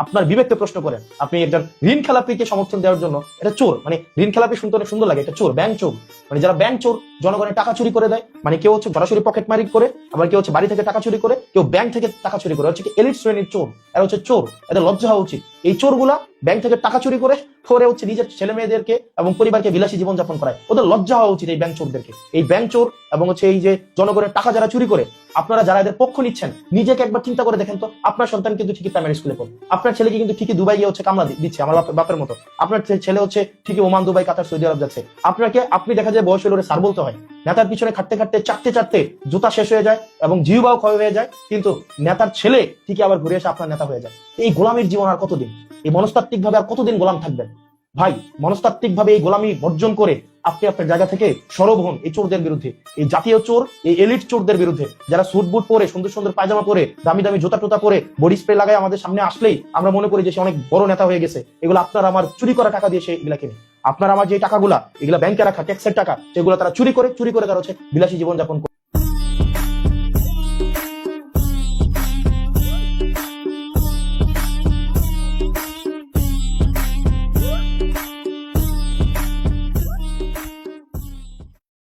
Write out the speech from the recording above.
আপনার বিবেককে প্রশ্ন করেন। আপনি একজন ঋণ খেলাপিকে সমর্থন দেওয়ার জন্য, এটা চোর, মানে ঋণ খেলাপি শুনতে অনেক সুন্দর লাগে, এটা চোর, ব্যাংক চোর। মানে যারা ব্যাংক চোর, জনগণের টাকা চুরি করে দেয়, মানে কেউ হচ্ছে সরাসরি পকেট মারি করে, আবার কেউ হচ্ছে বাড়ি থেকে টাকা চুরি করে, কেউ ব্যাংক থেকে টাকা চুরি করে, হচ্ছে কি এলিট শ্রেণীর চোর। এরা হচ্ছে চোর, এদের লজ্জা হওয়া উচিত। এই চোরগুলা ব্যাংক থেকে টাকা চুরি করে করে হচ্ছে নিজের ছেলে মেয়েদেরকে এবং পরিবারকে বিলাসী জীবনযাপন করায়। ওদের লজ্জা হওয়া উচিত এই ব্যাংক চোরদেরকে। এই ব্যাংক চোর এবং হচ্ছে এই যে জনগণের টাকা যারা চুরি করে, আপনারা যারা এদের পক্ষ নিচ্ছেন, নিজেকে একবার চিন্তা করে দেখেন তো। আপনার সন্তান কিন্তু ঠিকই প্রাইমারি স্কুলে পড়ে, আপনার ছেলেকে কিন্তু ঠিকই দুবাই গিয়ে হচ্ছে কামলা দিচ্ছে আমার বাপের মতো, আপনার ছেলে হচ্ছে ঠিকই ওমান, দুবাই, কাতার, সৌদি আরব যাচ্ছে। আপনি দেখা যায় বয়স হলে স্যার বলতে হয়, নেতার পিছনে খাটতে খাটতে চাটতে চাটতে জুতা শেষ হয়ে যায় এবং জিহ্বাও ক্ষয় হয়ে যায়, কিন্তু নেতার ছেলে ঠিকই আবার ঘুরে এসে আপনার নেতা হয়ে যায়। এই গোলামীর জীবন আর কতদিন? এই মনস্তাত্ত্বিক ভাবে আর কতদিন গোলাম থাকবেন? ভাই, মনস্তাত্ত্বিক ভাবে এই গোলামি বর্জন করে আপনি আপনার জায়গা থেকে সরব হন এই চোরদের বিরুদ্ধে, এই জাতীয় চোর, এই এলিট চোরদের বিরুদ্ধে, যারা স্যুট বুট পরে, সুন্দর সুন্দর পায়জামা পরে, দামি দামি জুতা টুতা পরে, বডি স্প্রে লাগায় আমাদের সামনে আসলেই আমরা মনে করি যে সে অনেক বড় নেতা হয়ে গেছে। এগুলো আপনার আমার চুরি করা টাকা দিয়ে সে এগুলা কিনে। আপনার আমার যে টাকাগুলা, এগুলা ব্যাংকে রাখা ট্যাক্সের টাকা, সেগুলো তারা চুরি করে তারা হচ্ছে বিলাসী জীবনযাপন করে।